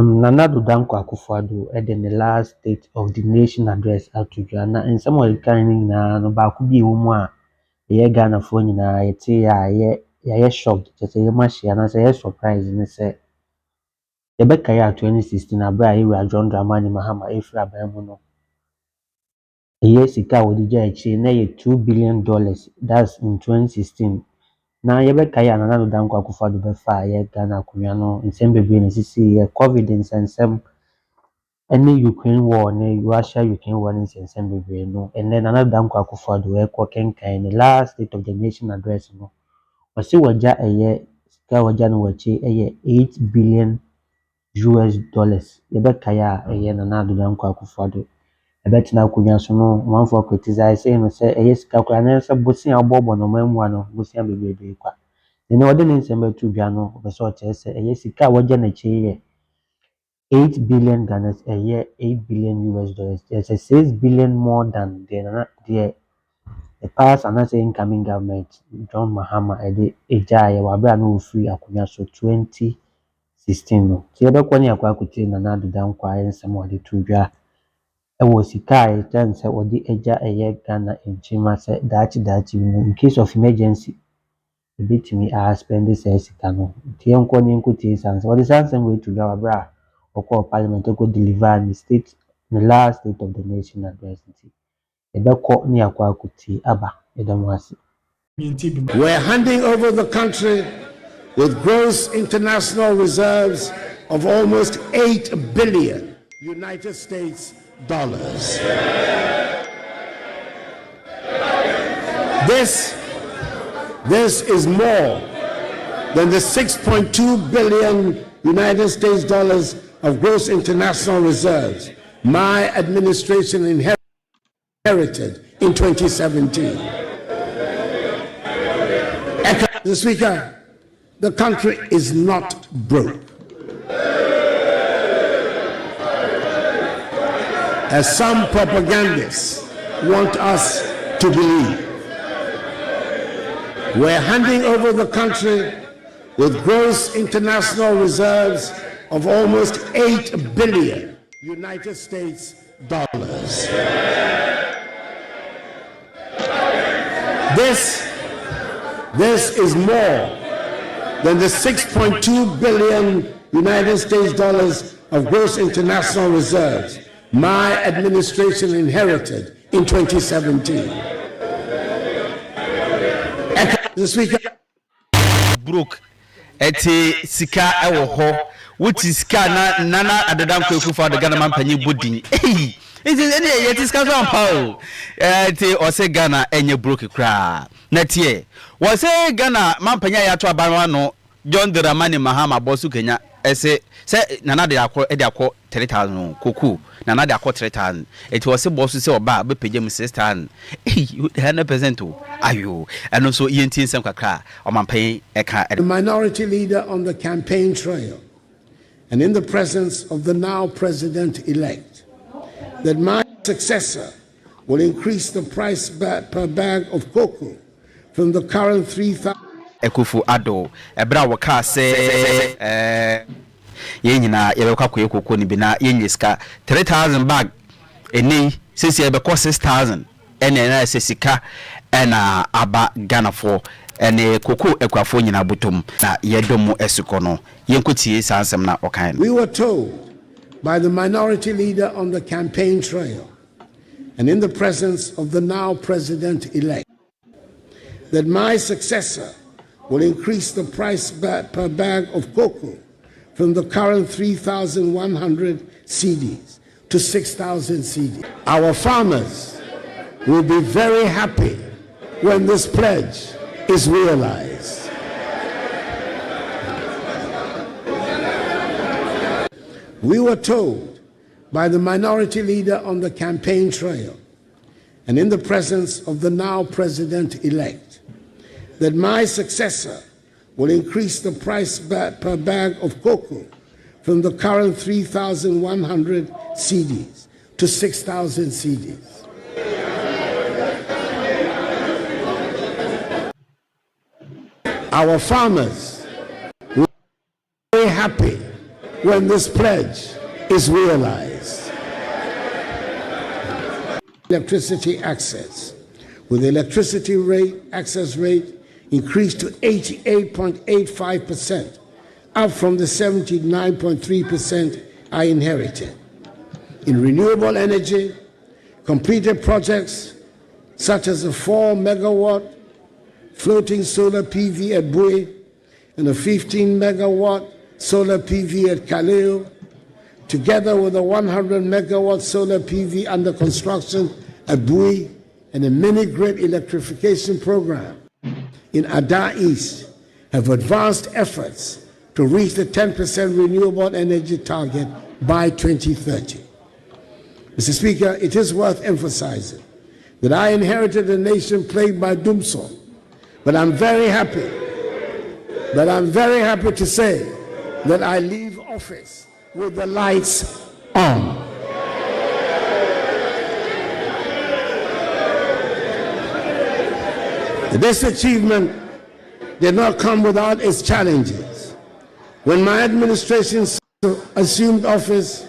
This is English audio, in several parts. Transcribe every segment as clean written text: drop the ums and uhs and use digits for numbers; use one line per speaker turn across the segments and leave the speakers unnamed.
Nana Danko Akufo-Addo in the last State of the Nation address out to Ghana and some of the kind no baako bi ewo ye Ghana fo nyina yete ye shocked just ye machia na say surprise ni say ye be kai 2016 abra ye John Dramani Mahama efra aban mu no ye sika wodi ja echi na ye $2 billion, that's in 2016. na ye be kai Nana Danko Akufo-Addo be fa ye Ghana kunwa no nsem bebre na sisi ye covid nsensem any Ukraine war ne Russia Ukraine war in December no and then another Danko Akufo-Addo e ko kenkan the last State of the Nation address no wasi waja eye sika waja no wachi eye $8 billion ye be kaya eye Nana Danko Akufo-Addo e be tina kunya so no one for criticize say no say eye sika kwa na say bosia obobo no mamu ano bosia bebrebe kwa ne ode ne nsem betu bia no be so che say eye sika waja na chi ye $8 billion a year, $8 billion. There's a $6 billion more than the past and that's incoming government. John Mahama ede ejaya wabra no free akunya so 2016 no. Ti ebe kwani akwa kuti na na dodan kwa ensem ode tudwa. E wo sika e tan se ode eja eye Ghana enchima se dachi in case of emergency. E bitimi a spend this sika no. Ti enko ni nkuti sans. Ode sansem we tudwa wabra or parliament to go deliver in the last State of the Nation address.
We're handing over the country with gross international reserves of almost $8 billion United States dollars. This is more than the $6.2 billion United States dollars of gross international reserves my administration inherited in 2017. Mr. Speaker, the country is not broke. As some propagandists want us to believe. We're handing over the country with gross international reserves of almost $8 billion United States dollars. This is more than the $6.2 billion United States dollars of gross international reserves my administration inherited in 2017. Mr. Speaker,
broke eti sika ewo ho wuti sika na Nana Addo Akufo the Ghana man panyi bodin eh eti ene yeti sika so ampa o eti o se Ghana enye broke kra na tie wo se Ghana man panya ya to aban no John Dramani Mahama bosu Kenya ese se Nana de akọ 3000 koku Nana de akọ 3000 eti wo se bosu se oba be pagem 6000 100% o ayo and also yenti nsem kakra o man pan eka
the minority leader on the campaign trail and in the presence of the now president-elect, that my successor will increase the price per bag of cocoa from the current 3,000.
Ekufu Addo, ebra waka se ye nyina ye be kwakoye cocoa ni bi na ye nyiska 3000 bag eni sisi ye be cost 6000 ene na sesika ena aba Ghana for ene koko ekwafo nyina botom na yedomu esikono yenkotie sansem na okan.
We were told by the minority leader on the campaign trail and in the presence of the now president-elect that my successor will increase the price per bag of cocoa from the current 3,100 cedis to 6,000 cedis. Our farmers will be very happy when this pledge is realized. We were told by the minority leader on the campaign trail and in the presence of the now president-elect that my successor will increase the price per bag of cocoa from the current 3,100 cedis to 6,000 cedis. Our farmers will be very happy when this pledge is realized. Electricity access, with the electricity access rate increased to 88.85%, up from the 79.3% I inherited. In renewable energy, completed projects such as a 4-megawatt floating solar PV at Bui and a 15-megawatt solar PV at Kaleo, together with a 100-megawatt solar PV under construction at Bui and a mini-grid electrification program in Addo East, have advanced efforts to reach the 10% renewable energy target by 2030. Mr. Speaker, it is worth emphasizing that I inherited a nation plagued by doomsday, but I'm very happy to say that I leave office with the lights on. This achievement did not come without its challenges. When my administration assumed office,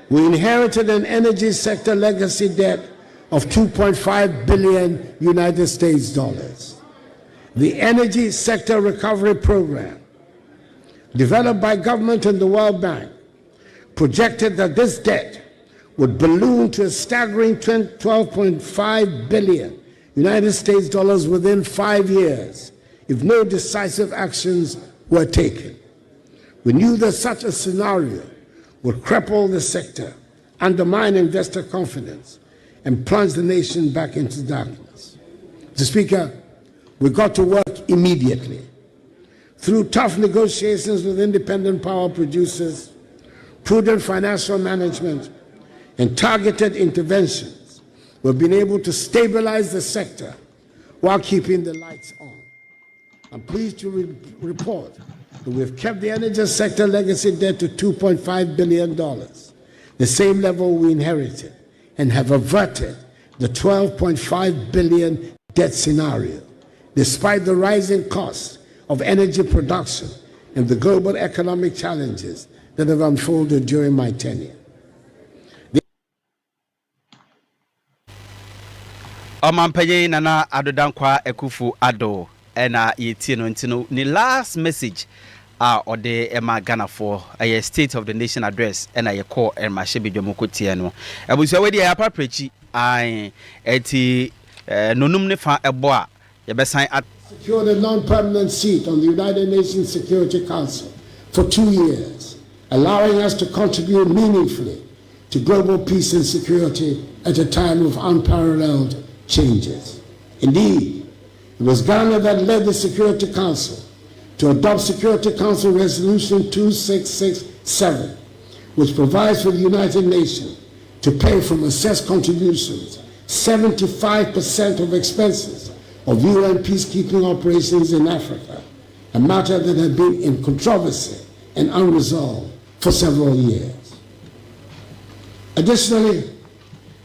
we inherited an energy sector legacy debt of $2.5 billion United States dollars. The Energy Sector Recovery Program, developed by government and the World Bank, projected that this debt would balloon to a staggering $12.5 billion United States dollars within 5 years if no decisive actions were taken. We knew that such a scenario would cripple the sector, undermine investor confidence, and plunge the nation back into darkness. Mr. Speaker, we got to work immediately. Through tough negotiations with independent power producers, prudent financial management, and targeted interventions, we've been able to stabilize the sector while keeping the lights on. I'm pleased to report that we've kept the energy sector legacy debt to $2.5 billion, the same level we inherited, and have averted the $12.5 billion debt scenario, despite the rising costs of energy production and the global economic challenges that have unfolded during my tenure.
Omanpenye Nana Adodankwa Ekufu Addo ena yetino ntino ni last message ode ema Ghana for a State of the Nation address ena ye call ema shebidwomoko tie no abusu wedi ya paprechi ai eti nonum ne fa ebo a ye besan
secured a non-permanent seat on the United Nations Security Council for 2 years, allowing us to contribute meaningfully to global peace and security at a time of unparalleled changes. Indeed, it was Ghana that led the Security Council to adopt Security Council Resolution 2667, which provides for the United Nations to pay from assessed contributions 75% of expenses of UN peacekeeping operations in Africa, a matter that had been in controversy and unresolved for several years. Additionally,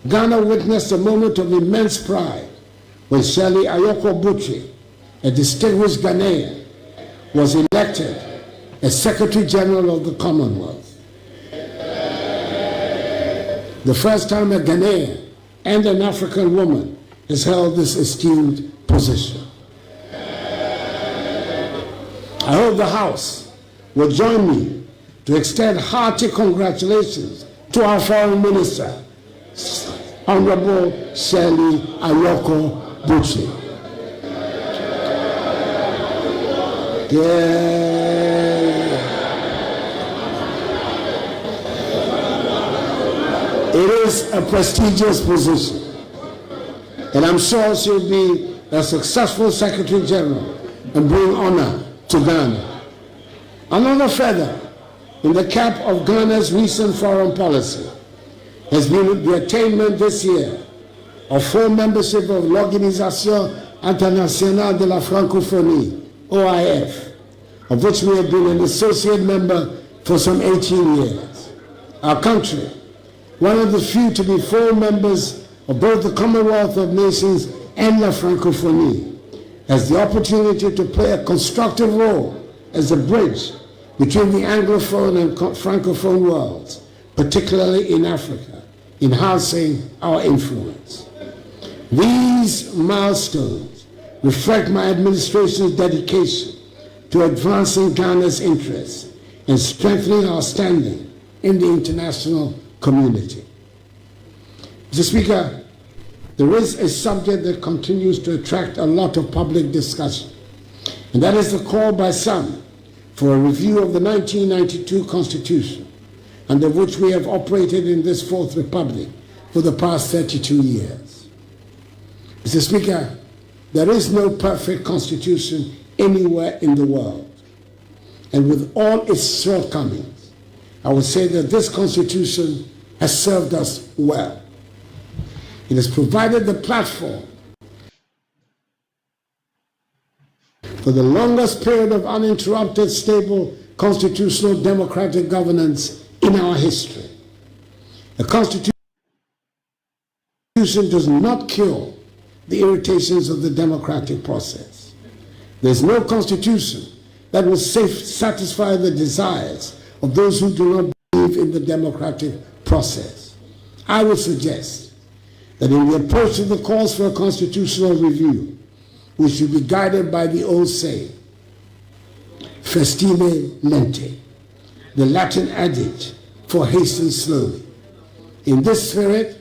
Ghana witnessed a moment of immense pride when Shirley Ayoko Butchie, a distinguished Ghanaian, was elected as Secretary General of the Commonwealth. The first time a Ghanaian and an African woman has held this esteemed position. I hope the House will join me to extend hearty congratulations to our Foreign Minister, Honorable Shirley Ayoko Butchie. It is a prestigious position, and I'm sure she'll be a successful Secretary General and bring honor to Ghana. Another feather in the cap of Ghana's recent foreign policy has been the attainment this year of full membership of l'Organisation Internationale de la Francophonie, OIF, of which we have been an associate member for some 18 years. Our country, one of the few to be full members of both the Commonwealth of Nations and La Francophonie, has the opportunity to play a constructive role as a bridge between the Anglophone and Francophone worlds, particularly in Africa, enhancing our influence. These milestones reflect my administration's dedication to advancing Ghana's interests and strengthening our standing in the international community. Mr. Speaker, there is a subject that continues to attract a lot of public discussion, and that is the call by some for a review of the 1992 Constitution, under which we have operated in this Fourth Republic for the past 32 years. Mr. Speaker, there is no perfect constitution anywhere in the world, and with all its shortcomings, I would say that this constitution has served us well. It has provided the platform for the longest period of uninterrupted, stable, constitutional democratic governance in our history. A constitution does not cure the irritations of the democratic process. There is no constitution that will satisfy the desires of those who do not believe in the democratic process. I would suggest that in the approach to the calls for a constitutional review, we should be guided by the old saying, festine lente, the Latin adage for hasten slowly. In this spirit,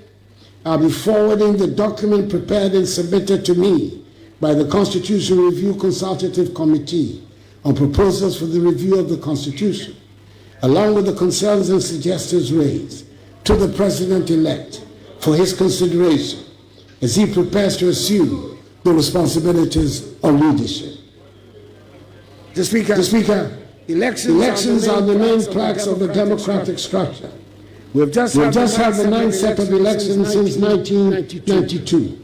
I'll be forwarding the document prepared and submitted to me by the Constitution Review Consultative Committee on proposals for the review of the Constitution, along with the concerns and suggestions raised, to the President-elect for his consideration as he prepares to assume the responsibilities of leadership. Mr. Speaker, elections are the main planks of the democratic structure. We've just had the ninth set of elections since 1992.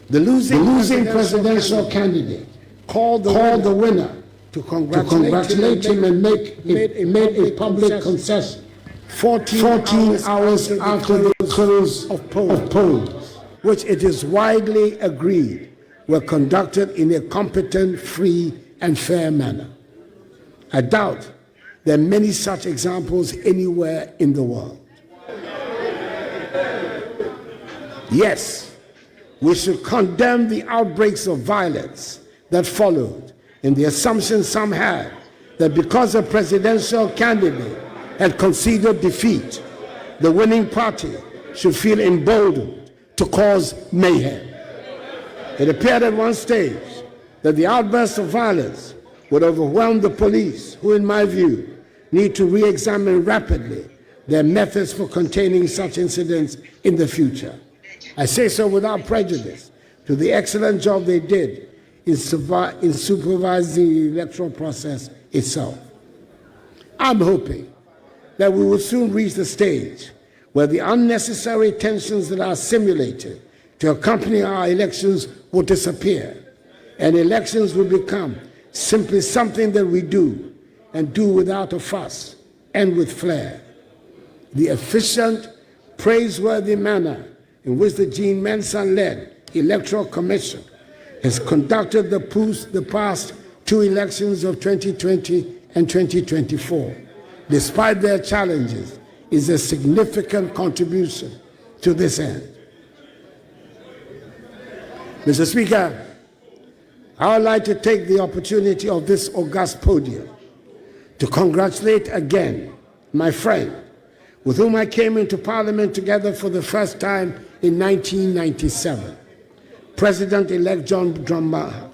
The losing presidential candidate called the winner to congratulate him and made a public concession 14 hours after the close of polls, which it is widely agreed were conducted in a competent, free, and fair manner. I doubt there are many such examples anywhere in the world. Yes, we should condemn the outbreaks of violence that followed and the assumption some had that because a presidential candidate had conceded defeat, the winning party should feel emboldened to cause mayhem. It appeared at one stage that the outbursts of violence would overwhelm the police, who, in my view, need to re-examine rapidly their methods for containing such incidents in the future. I say so without prejudice to the excellent job they did in supervising the electoral process itself. I'm hoping that we will soon reach the stage where the unnecessary tensions that are simulated to accompany our elections will disappear, and elections will become simply something that we do, and do without a fuss and with flair. The efficient, praiseworthy manner in which the Jean Mensa-led Electoral Commission has conducted the past two elections of 2020 and 2024, despite their challenges, is a significant contribution to this end. Mr. Speaker, I would like to take the opportunity of this august podium to congratulate again my friend, with whom I came into Parliament together for the first time in 1997, President-elect John Mahama.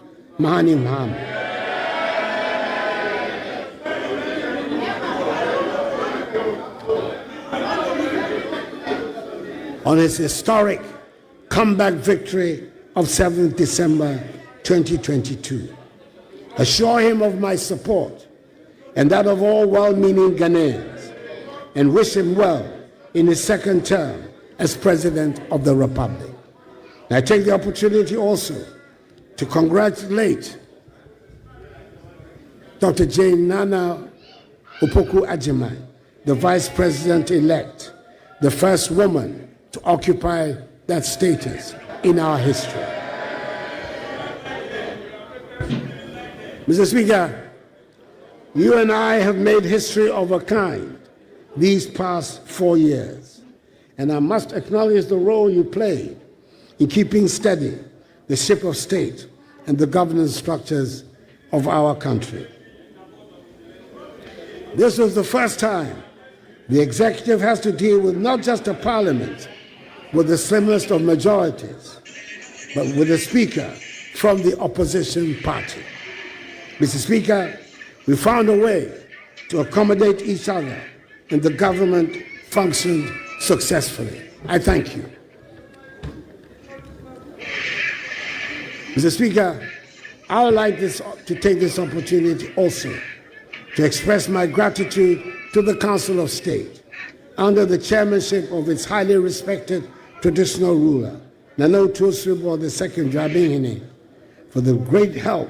On his historic comeback victory of 7th December 2022. Assure him of my support and that of all well-meaning Ghanaians, and wish him well in his second term as President of the Republic. And I take the opportunity also to congratulate Dr. Jane Nana Opoku-Agyeman, the Vice President-elect, the first woman to occupy that status in our history. Mr. Speaker, You and I have made history of a kind these past 4 years, and I must acknowledge the role you played in keeping steady the ship of state and the governance structures of our country. This was the first time the executive has to deal with not just a parliament with the slimmest of majorities, but with a speaker from the opposition party. Mr. Speaker, we found a way to accommodate each other, and the government functioned successfully. I thank you. Mr. Speaker, I would like to take this opportunity also to express my gratitude to the Council of State under the chairmanship of its highly respected traditional ruler, Nana Otuo-Siriboa II Dwabinhene, for the great help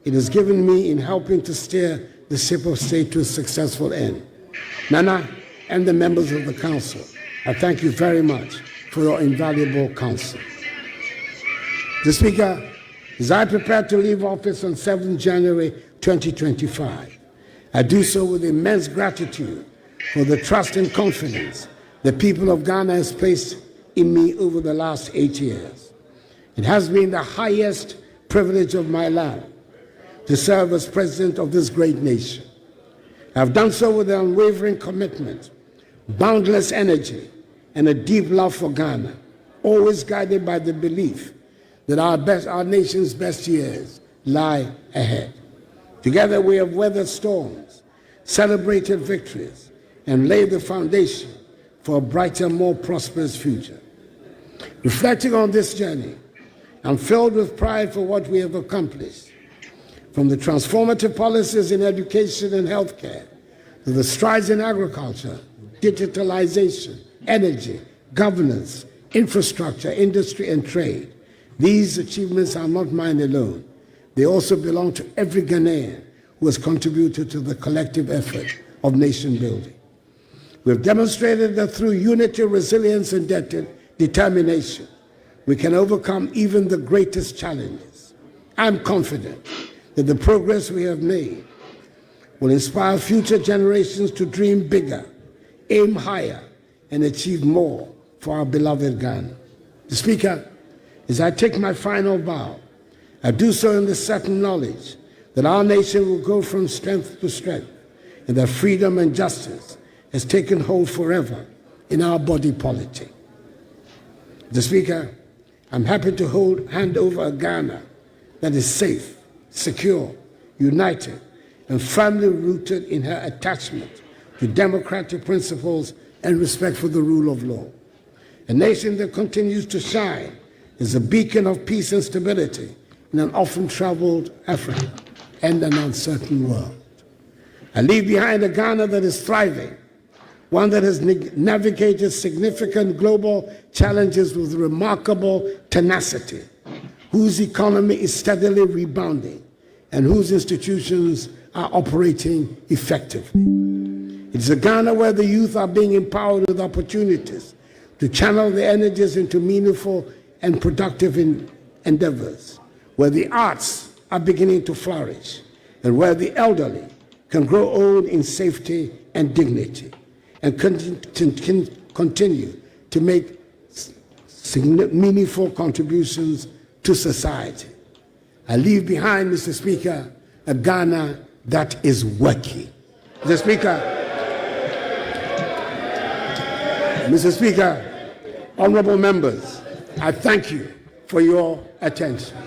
it has given me in helping to steer the ship of state to a successful end. Nana and the members of the Council, I thank you very much for your invaluable counsel. Mr. Speaker, as I prepare to leave office on 7th January 2025, I do so with immense gratitude for the trust and confidence the people of Ghana has placed in me over the last 8 years. It has been the highest privilege of my life to serve as president of this great nation. I have done so with an unwavering commitment, boundless energy, and a deep love for Ghana, always guided by the belief that our nation's best years lie ahead. Together we have weathered storms, celebrated victories, and laid the foundation for a brighter, more prosperous future. Reflecting on this journey, I'm filled with pride for what we have accomplished, from the transformative policies in education and healthcare to the strides in agriculture, digitalization, energy, governance, infrastructure, industry, and trade. These achievements are not mine alone. They also belong to every Ghanaian who has contributed to the collective effort of nation building. We have demonstrated that through unity, resilience, and determination, we can overcome even the greatest challenges. I'm confident that the progress we have made will inspire future generations to dream bigger, aim higher, and achieve more for our beloved Ghana. The Speaker, as I take my final bow, I do so in the certain knowledge that our nation will go from strength to strength, and that freedom and justice has taken hold forever in our body politic. The Speaker, I'm happy to hand over a Ghana that is safe, secure, united, and firmly rooted in her attachment to democratic principles and respect for the rule of law. A nation that continues to shine as a beacon of peace and stability in an often troubled Africa and an uncertain world. I leave behind a Ghana that is thriving, one that has navigated significant global challenges with remarkable tenacity, whose economy is steadily rebounding, and whose institutions are operating effectively. It's a Ghana where the youth are being empowered with opportunities to channel their energies into meaningful and productive endeavors, where the arts are beginning to flourish, and where the elderly can grow old in safety and dignity, and continue to make meaningful contributions to society. I leave behind, Mr. Speaker, a Ghana that is working. Mr. Speaker, honorable members, I thank you for your attention.